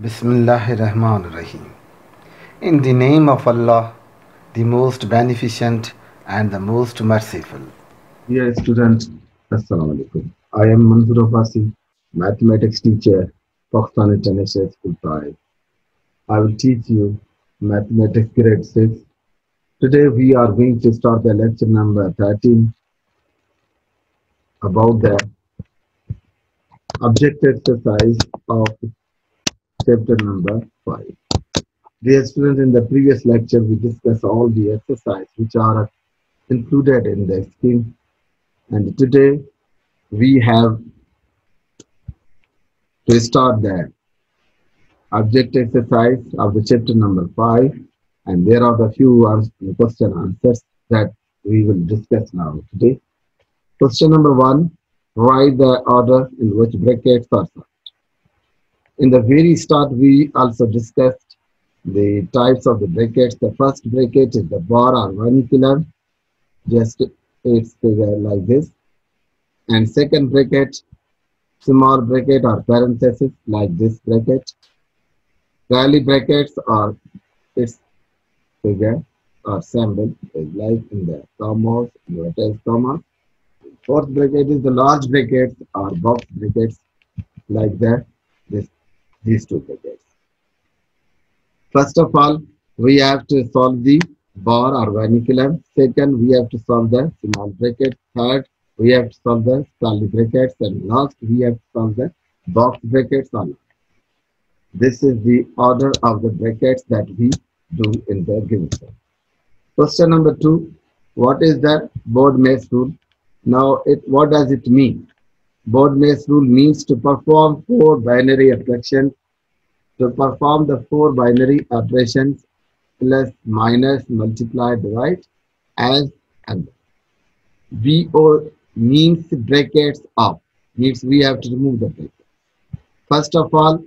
Bismillahirrahmanirrahim. In the name of Allah, the most beneficent and the most merciful. Dear students, Assalamu alaikum. I am Manzoor Abbasi, mathematics teacher, Pakistan International School Thai. I will teach you mathematics grade 6. Today we are going to start the lecture number 13 about the object exercise of chapter number 5. Dear students, in the previous lecture we discussed all the exercises which are included in the scheme, and today we have to start the object exercise of the chapter number 5, and there are the few question answers that we will discuss now today. Question number 1, write the order in which brackets are solved. In the very start we also discussed the types of the brackets. The first bracket is the bar or vernacular, just its figure like this, and second bracket, small bracket or parenthesis like this bracket. Curly brackets or its figure or symbol is like in the commas, inverted commas. Fourth bracket is the large brackets or box brackets like that. These two brackets. First of all, we have to solve the bar or vernacular. Second, we have to solve the small bracket. Third, we have to solve the curly brackets, and last we have to solve the box brackets. This is the order of the brackets that we do in the given set. Question number 2, what is the Bode-Maes rule? Now, what does it mean? Bode-Maes rule means to perform 4 binary operations. To perform the 4 binary operations, plus, minus, multiply, divide, as and BO means brackets off, means we have to remove the bracket. First of all,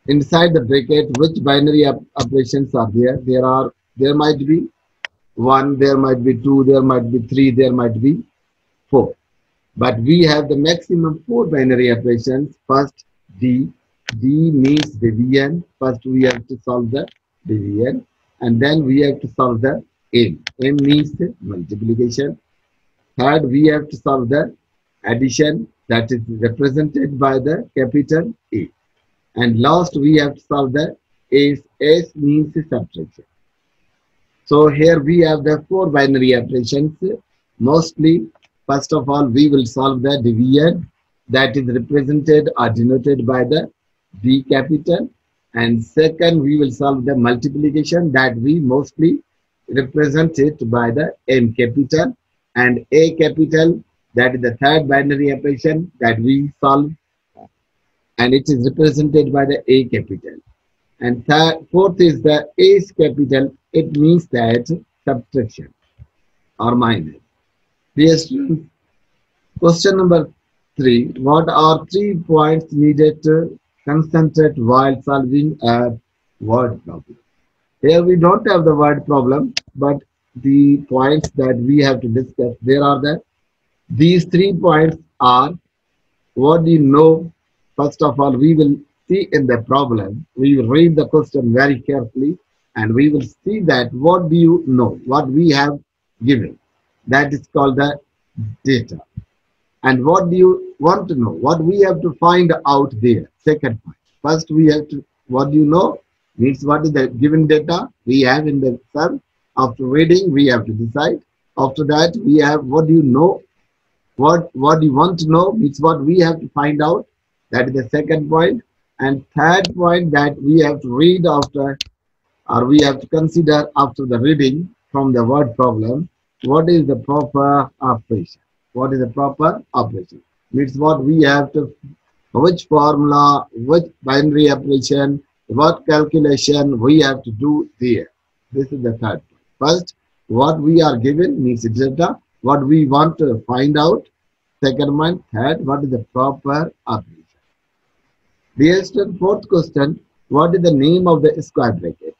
inside the bracket, which binary operations are there? There might be 1, there might be 2, there might be 3, there might be 4. But we have the maximum 4 binary operations. First, D. D means division. First, we have to solve the division, and then we have to solve the M. M means multiplication. Third, we have to solve the addition, that is represented by the capital A. And last, we have to solve the S. S means subtraction. So here we have the 4 binary operations. Mostly, first of all, we will solve the division, that is represented or denoted by the B capital, and second we will solve the multiplication, that we mostly represent it by the M capital, and A capital, that is the third binary operation that we solve, and it is represented by the A capital. And fourth is the S capital. It means that subtraction or minus. Dear students, question number 3, what are 3 points needed to concentrate while solving a word problem? Here we don't have the word problem, but the points that we have to discuss, these 3 points are, what do you know? First of all, we will see in the problem, we will read the question very carefully, and we will see that what do you know, what we have given. That is called the data. And what do you want to know? What we have to find out there. Second point. First, we have to, what do you know? Means what is the given data we have in the cell. After reading, we have to decide. After that, we have what do you know? What do you want to know? Means what we have to find out. That is the second point. And third point, that we have to read after, or we have to consider after the reading from the word problem. What is the proper operation? What is the proper operation? Means what we have to, which formula, which binary operation, what calculation we have to do there. This is the third point. First, what we are given means data, what we want to find out. Second one. Third, what is the proper operation. Dear student, fourth question, what is the name of the square bracket?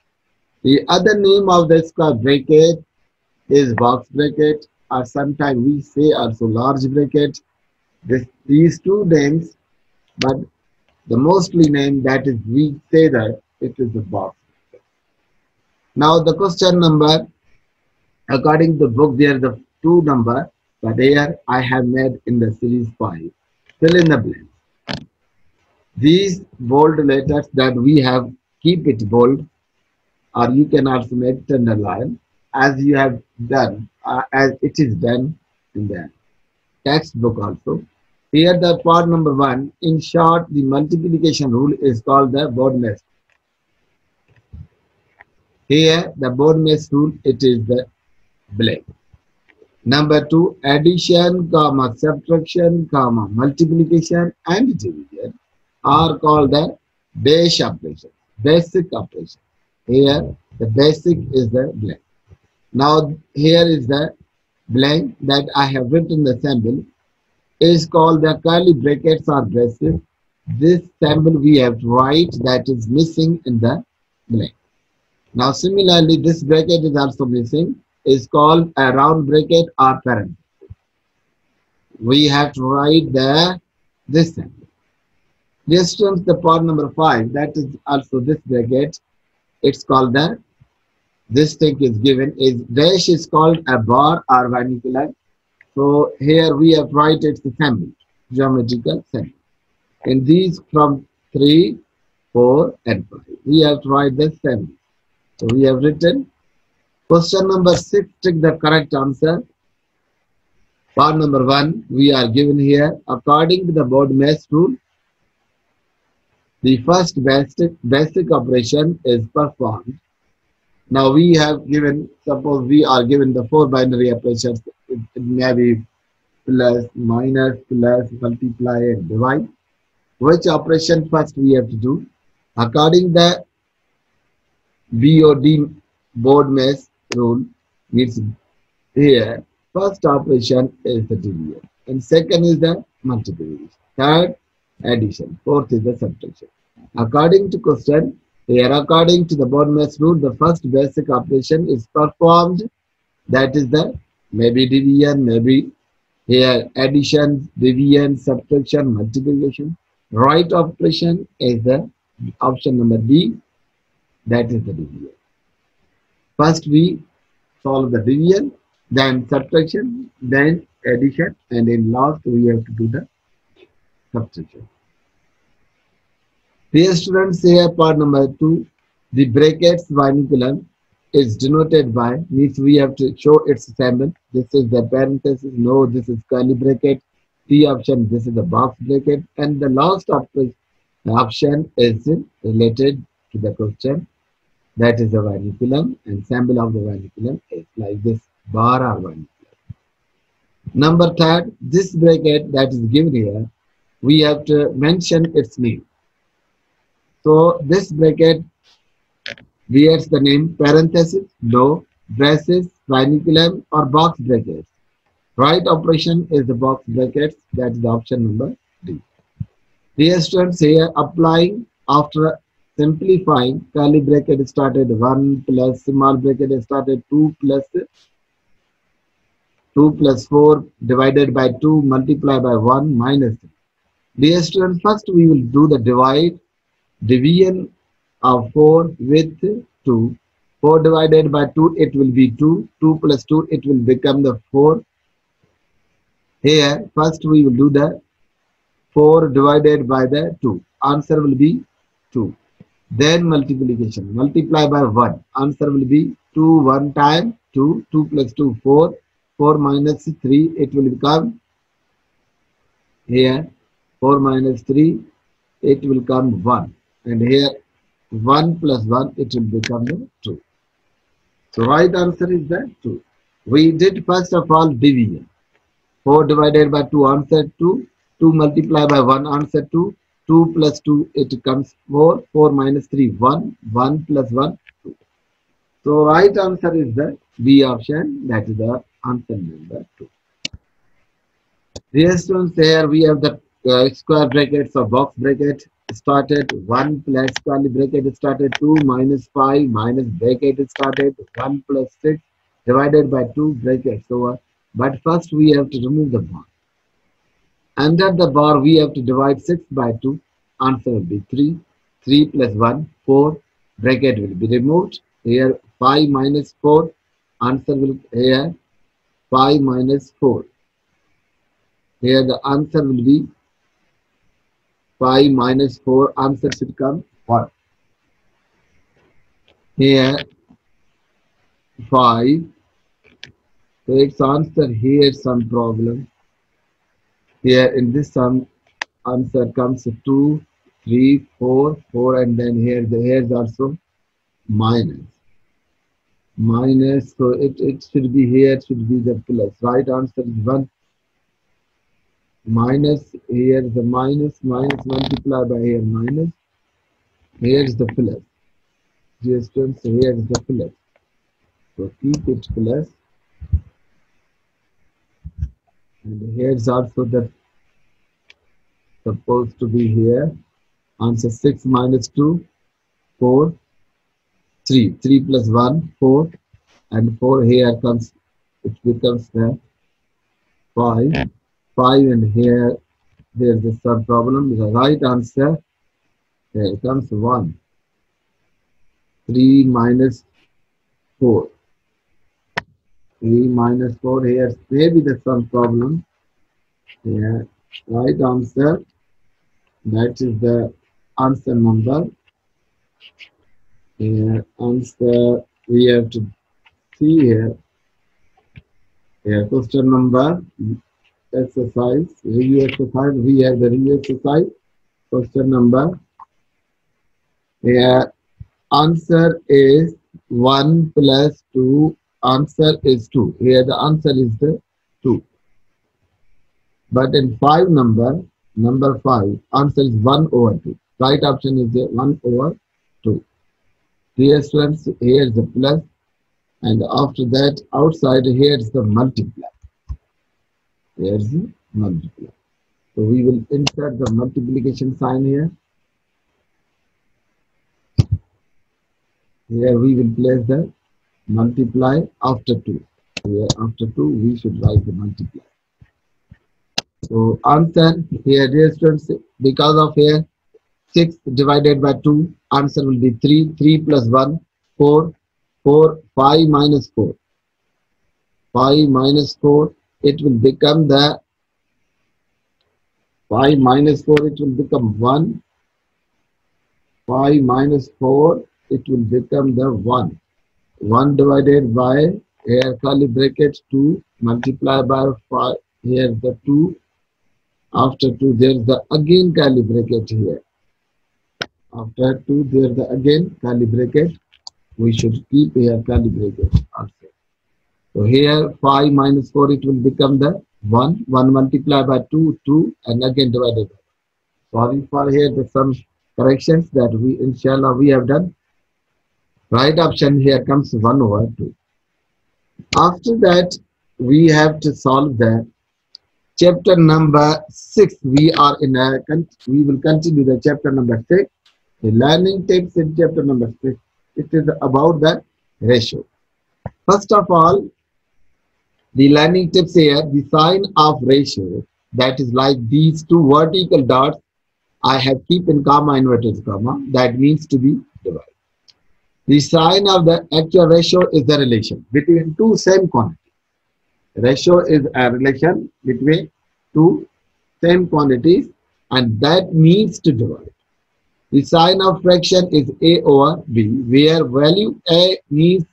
The other name of the square bracket is box bracket, or sometimes we say also large bracket. These two names, but The mostly name, that is, we say that it is the box. Now the question number, according to the book, there are the two number, but here I have made in the series 5. Fill in the blank. These bold letters that we have, keep it bold, or you can also make it underline as you have done, as it is done in the textbook also. Here the part number 1, in short, the multiplication rule is called the BODMAS. Here the BODMAS rule, it is the blank. Number 2, addition, comma, subtraction, comma, multiplication and division are called the base operation, basic operation. Here the basic is the blank. Now here is the blank that I have written the symbol is called the curly brackets or braces. This symbol we have to write that is missing in the blank. Now similarly this bracket is also missing, is called a round bracket or parenthesis. We have to write this symbol. This students, the part number 5, that is also this bracket. It's called the, this thing is given is dash is called a bar or vernacular. So here we have write its symbol, geometrical symbol. In these from 3, 4 and 5, we have to write this symbol. So we have written. Question number 6, take the correct answer. Part number 1, we are given here, according to the BODMAS rule, the first basic operation is performed. Now we have given, suppose we are given the 4 binary operations, it may be plus, minus, plus, multiply and divide. Which operation first we have to do? According to the BODMAS rule, means here first operation is the division and second is the multiplication, third addition, fourth is the subtraction. According to question, here according to the BODMAS rule, the first basic operation is performed, that is the maybe division, maybe here addition, division, subtraction, multiplication. Right operation is the option number B, that is the division. First we solve the division, then subtraction, then addition, and in last we have to do the subtraction. Dear students, here part number 2, the brackets vernacular is denoted by, means we have to show its symbol. This is the parenthesis, no, this is curly bracket, C option, this is the box bracket, and the last option is related to the question. That is the vernaculum, and symbol of the vernaculum is like this, bar or vernaculum. Number 3, this bracket that is given here, we have to mention its name. So this bracket bears the name parenthesis, no, braces, vernaculum or box brackets. Right operation is the box brackets, that is the option number D. Dear students, here applying after simplifying, curly bracket started 1 plus small bracket started 2 plus 4 divided by 2 multiplied by 1 minus 3. Dear students, first we will do the division of 4 with 2. 4 divided by 2, it will be 2. 2 plus 2, it will become the 4. Here, first we will do the 4 divided by the 2. Answer will be 2. Then multiplication. Multiply by 1. Answer will be 2 1 time 2. 2 plus 2, 4. 4 minus 3, it will become here 4 minus 3, it will come 1. And here 1 plus 1, it will become 2. So right answer is the 2. We did first of all division. 4 divided by 2, answer 2. 2 multiplied by 1, answer 2. 2 plus 2, it comes 4. 4 minus 3, 1. 1 plus 1, 2. So right answer is the B option, that is the answer number 2. Dear students, here we have the square brackets or box bracket started 1 plus curly bracket started 2 minus 5 minus bracket started 1 plus 6 divided by 2 brackets over. But first we have to remove the bar. Under the bar we have to divide 6 by 2. answer will be 3. 3 plus 1, 4. Bracket will be removed. Here 5 minus 4. Answer will here 5 minus 4. Here the answer will be 5 minus 4. Answer should come 1. Here 5. So its answer here some problem. Here in this sum answer comes 2, 3, 4, 4, and then here is also minus. Minus, so it should be here, it should be the plus. Right answer is 1. Minus, here is the minus multiplied by here minus. Here is the plus. Dear students, here is the plus. So keep it plus. And here is also the supposed to be here. Answer 6 minus 2, 4, 3. 3 plus 1, 4. And 4 here comes, it becomes the 5. 5 and here there's a sub problem. The right answer here comes 1. 3 minus 4. 3 minus 4 here maybe the some problem. Here right answer, that is the answer number. Here answer we have to see here. Here question number exercise, review exercise. We have the review exercise. Question number. Here answer is 1 plus 2. Answer is 2. Here the answer is the 2. But in 5 number 5, answer is 1 over 2. Right option is 1 over 2. Dear students, here is the plus, and after that outside here is the multiply. Here is the multiply. So we will insert the multiplication sign here. Here we will place the multiply after 2. Here after 2 we should write the multiply. So answer here, dear students, because of here 6 divided by 2, answer will be 3. 3 plus 1, 4. 4, 5 minus 4. 5 minus 4, it will become the 5 minus 4, it will become 1. 5 minus 4, it will become the 1. 1 divided by here curly bracket 2 multiply by 5. Here the 2. After 2 there is the again curly bracket here. After 2 there is the again curly bracket. We should keep here curly bracket also. So here 5 minus 4, it will become the 1. 1 multiplied by 2, 2, and again divided by. Sorry for here the some corrections that we inshallah we have done. Right option here comes 1 over 2. After that we have to solve the chapter number 6. We will continue the chapter number 6. The learning tips in chapter number 6. It is about the ratio. First of all, the learning tips here, the sign of ratio, that is like these two vertical dots, I have keep in comma inverted comma, that means to be divided. The sign of the actual ratio is the relation between two same quantities. Ratio is a relation between two same quantities, and that means to divide. The sign of fraction is A over B, where value A means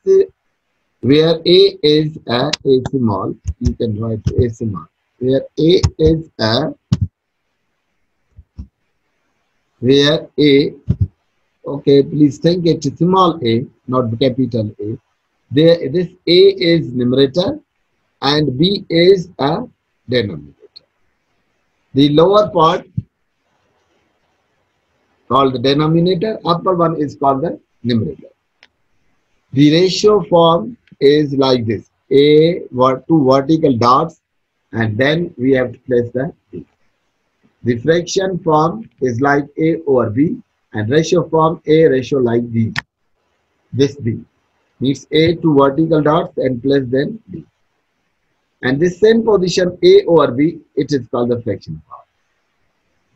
where A is a small, you can write A small. Where A is a, where A, okay, please think it's small a, not capital A. There, this A is numerator and B is a denominator. The lower part called the denominator, upper one is called the numerator. The ratio form is like this: A, two vertical dots, and then we have to place the B. The fraction form is like A over B, and ratio form A ratio like these. This B means A two vertical dots and place then B. And this same position A over B, it is called the fraction form.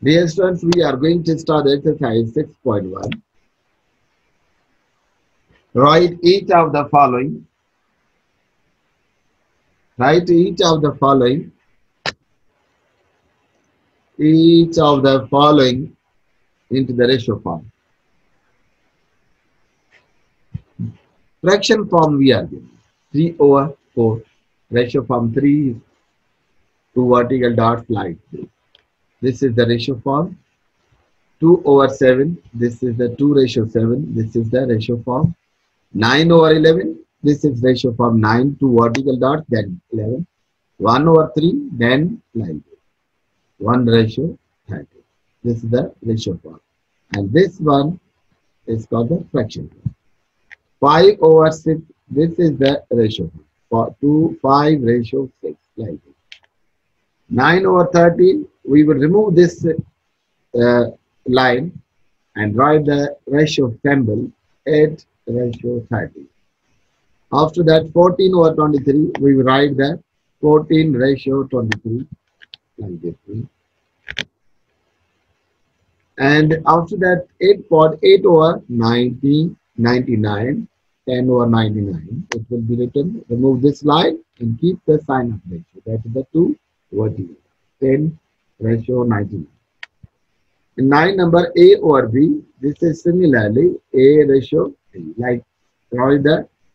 Dear students, we are going to start exercise 6.1. Write each of the following. Write each of the following. Each of the following into the ratio form. Fraction form we are given 3 over 4. Ratio form 3 is 2 vertical dots like this. This is the ratio form. 2 over 7. This is the 2 ratio 7. This is the ratio form. 9 over 11. This is ratio form 9. 2 vertical dots, then 11. 1 over 3, then like this. 1 ratio 30. This is the ratio form. And this one is called the fraction form. 5 over 6. This is the ratio form. 5 ratio 6 like this. 9 over 13. We will remove this line and write the ratio symbol 8 ratio 30. After that 14 over 23, we will write the 14 ratio 23 like this. And after that 8 over 90, 99, 10 over 99, it will be written, remove this line and keep the sign of ratio. That is the 2 vertical. 10 ratio 99. In 9 number A over B, this is similarly A ratio 3. Like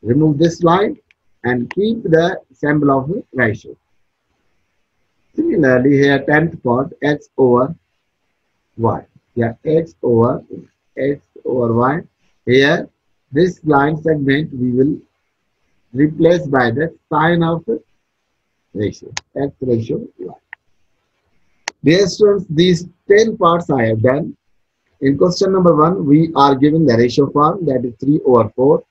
remove this line and keep the symbol of the ratio. Similarly here 10th part X over Y. Yeah, X over Y. Here this line segment we will replace by the sign of ratio. X ratio Y. Dear students, these 10 parts I have done. In question number 1, we are given the ratio form, that is 3 over 4.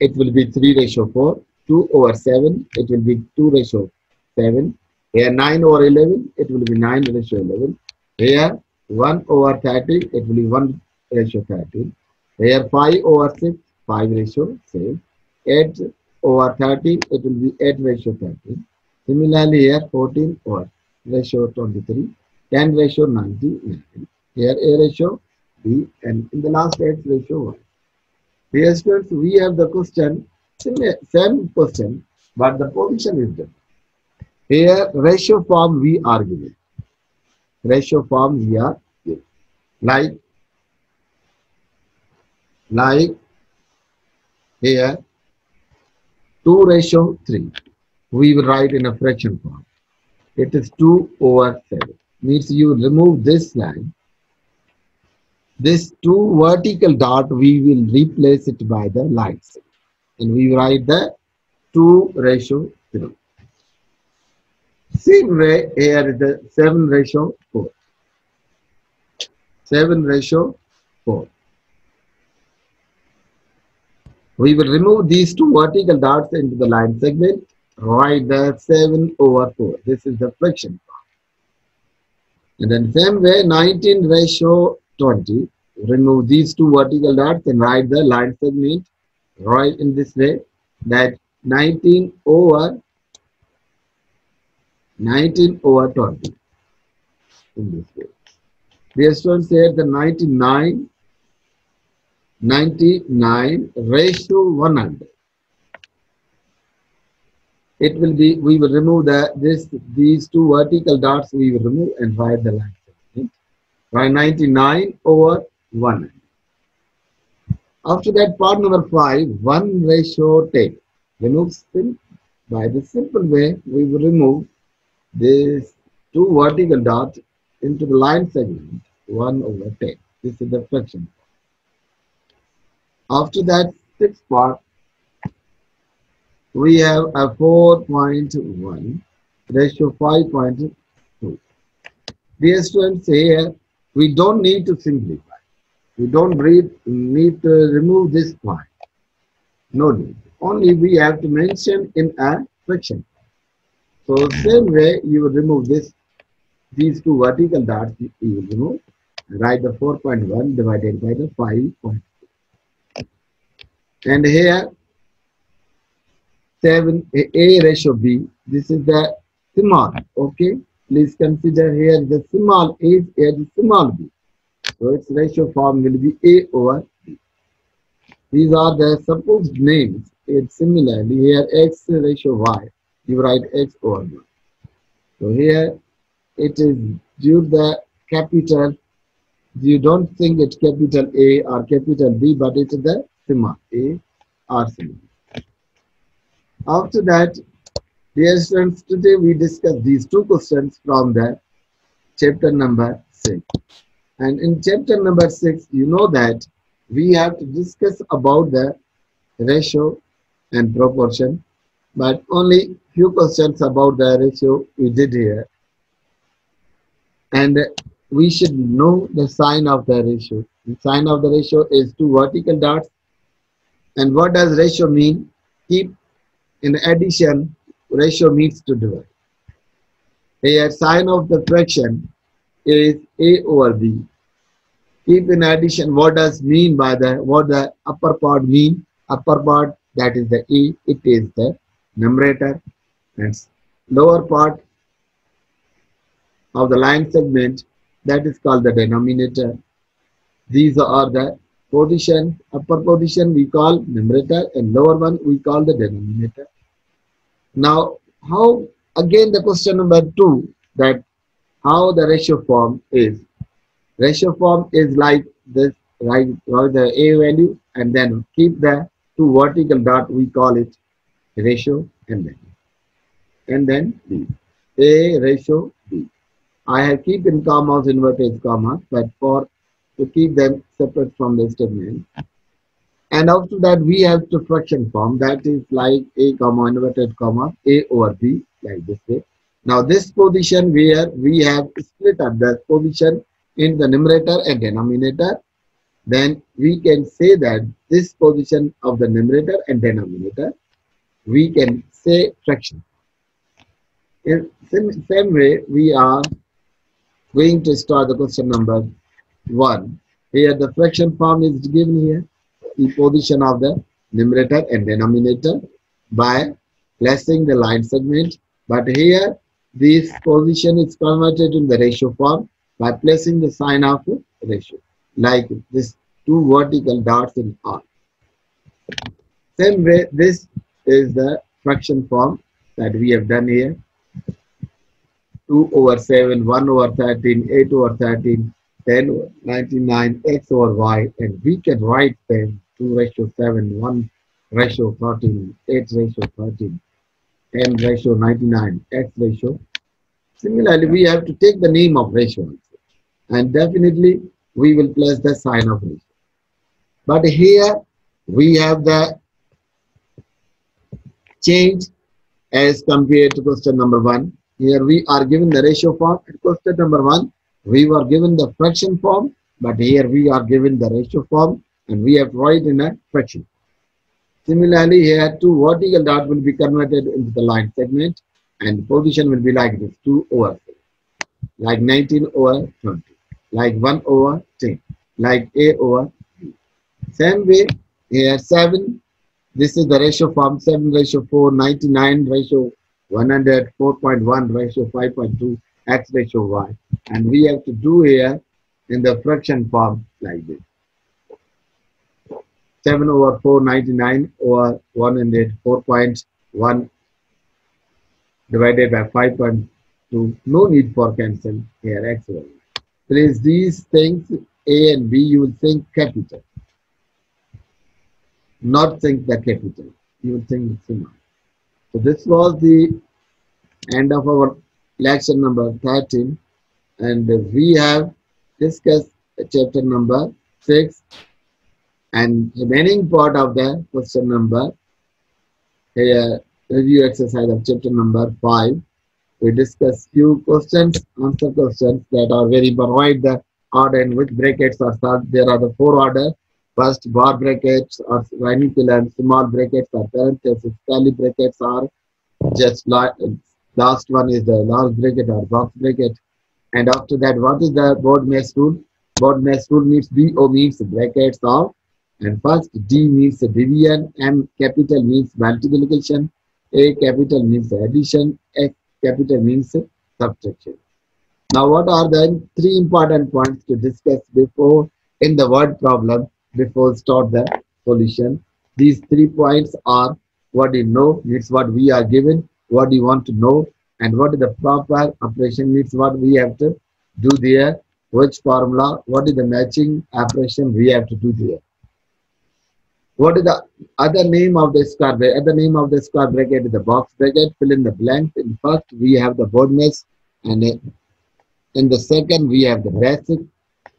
It will be 3 ratio 4. 2 over 7, it will be 2 ratio 7. Here 9 over 11, it will be 9 ratio 11. Here 1 over 30, it will be 1 ratio 30. Here 5 over 6, 5 ratio 6. 8 over 13, it will be 8 ratio 13. Similarly here 14 over ratio 23, 10 ratio 99. Here A ratio B, and in the last 8 ratio 1. Here students, we have the question, same question, but the position is different. Here ratio form we are given. Ratio form we are given. Like here 2 ratio 3. We will write in a fraction form. It is 2 over 7. Means you remove this line. This 2 vertical dot, we will replace it by the lines. And we write the 2 ratio 3. Same way, here is the 7 ratio 4. 7 ratio 4. We will remove these 2 vertical dots into the line segment. Write the 7 over 4. This is the fraction form. And then same way 19 ratio 20. Remove these 2 vertical dots and write the line segment. Write in this way that 19 over 20. In this way. Dear students, here the 99 ratio 100. It will be, we will remove these 2 vertical dots, we will remove and write the line segment. Write 99 over 100. After that, part number 5, 1 ratio 10. Remove by the simple way, we will remove these 2 vertical dots into the line segment, 1 over 10. This is the fraction. After that, 6th part, we have a 4.1 ratio 5.2. Dear students, here we don't need to simplify. We don't need to remove this point. No need. Only we have to mention in a fraction. So same way you will remove these 2 vertical dots, you will remove. Write the 4.1 divided by the 5.2. And here 7 A ratio B. This is the small. Okay. please consider here the small a is here the small b. So its ratio form will be A over B. These are the supposed names. It's similarly here x ratio y. You write x over y. So here it is due the capital. You don't think it's capital A or capital B, but it is the small a or small. After that, dear students, today we discuss these two questions from the chapter number 6. And in chapter number 6, you know that we have to discuss about the ratio and proportion, but only few questions about the ratio we did here. And we should know the sign of the ratio. The sign of the ratio is two vertical dots. And what does ratio mean? Keep in addition, ratio means to divide. Here, sign of the fraction is A over B. Keep in addition, what does mean by what the upper part mean? Upper part, that is the A, it is the numerator, and lower part of the line segment, that is called the denominator. These are the position. Upper position we call numerator and lower one we call the denominator. Now, how, again the question number 2, that how the ratio form is. Ratio form is like this, right? The A value and then keep the two vertical dot, we call it ratio, and then B. A ratio B. I have keep in commas, inverted commas, but for to keep them separate from the statement. And after that we have the fraction form, that is like A comma inverted comma A over B, like this way. Now this position where we have split up the position in the numerator and denominator, then we can say that this position of the numerator and denominator, we can say fraction. In same way, we are going to start the question number 1. Here the fraction form is given here, the position of the numerator and denominator by placing the line segment. But here this position is converted in the ratio form by placing the sign of ratio, like this two vertical dots in R. Same way, this is the fraction form that we have done here. 2 over 7, 1 over 13, 8 over 13, 10 over 99, x over y, and we can write them 2 ratio 7, 1 ratio 13, 8 ratio 13, 10 ratio 99, x ratio. Similarly, we have to take the name of ratio also, and definitely we will place the sign of ratio. But here we have the change as compared to question number 1. Here we are given the ratio form. At question number 1, we were given the fraction form, but here we are given the ratio form and we have to write in a fraction. Similarly, here two vertical dots will be converted into the line segment and the position will be like this, 2 over 6, like 19 over 20, like 1 over 10, like A over B. Same way, here 7, this is the ratio form, 7 ratio 4, 99 ratio 100, 4.1 ratio 5.2, x ratio y. And we have to do here in the fraction form like this. 7 over 4, 99 over 100, 4.1 divided by 5.2. No need for cancel here, x over y. Place these things, A and B, you will think capital. Not think the capital. You will think small. So this was the end of our lecture number 13, and we have discussed chapter number 6 and remaining part of the question number review exercise of chapter number 5. We discuss few questions, answer questions that are very important. Write the order in which brackets are solved. There are the 4 orders. First, bar brackets are radical, small brackets are parentheses, curly brackets are just like last one is the large bracket or box bracket. And after that, what is the Bode-Mason rule? Bode-Mason rule means BO means brackets of, and first D means division, M capital means multiplication, A capital means addition, X capital means subtraction. Now, what are the three important points to discuss before in the word problem before start the solution? These 3 points are what you know means what we are given, what you want to know, and what is the proper operation means what we have to do there, which formula, what is the matching operation we have to do there. What is the other name of the square bracket? Other name of the square bracket is the box bracket. Fill in the blanks. In first, we have the BODMAS, and in the second, we have the basic.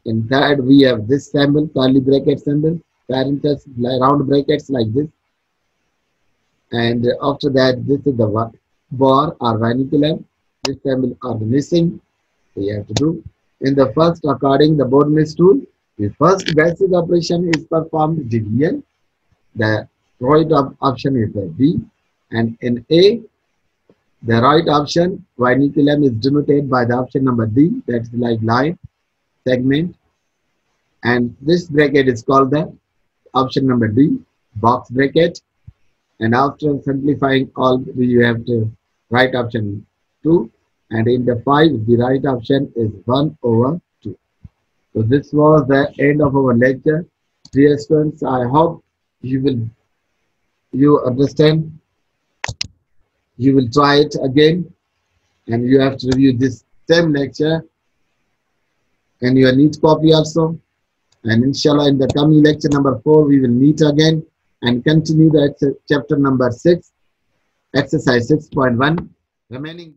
In third, we have this symbol, curly bracket symbol, parenthesis, round brackets like this. And after that, this is the bar or vernacular. This symbol are the missing. We have to do. In the first, according the BODMAS tool, the first basic operation is performed division. The right option is the B, and in A, the right option vernaculum is denoted by the option number D, that's like line segment, and this bracket is called the option number D, box bracket. And after simplifying all, we have to right option 2, and in the 5, the right option is 1/2. So this was the end of our lecture. Dear students, I hope you understand. You will try it again, and you have to review this same lecture and your neat copy also. And inshallah, in the coming lecture number 4, we will meet again and continue the chapter number 6, exercise 6.1, remaining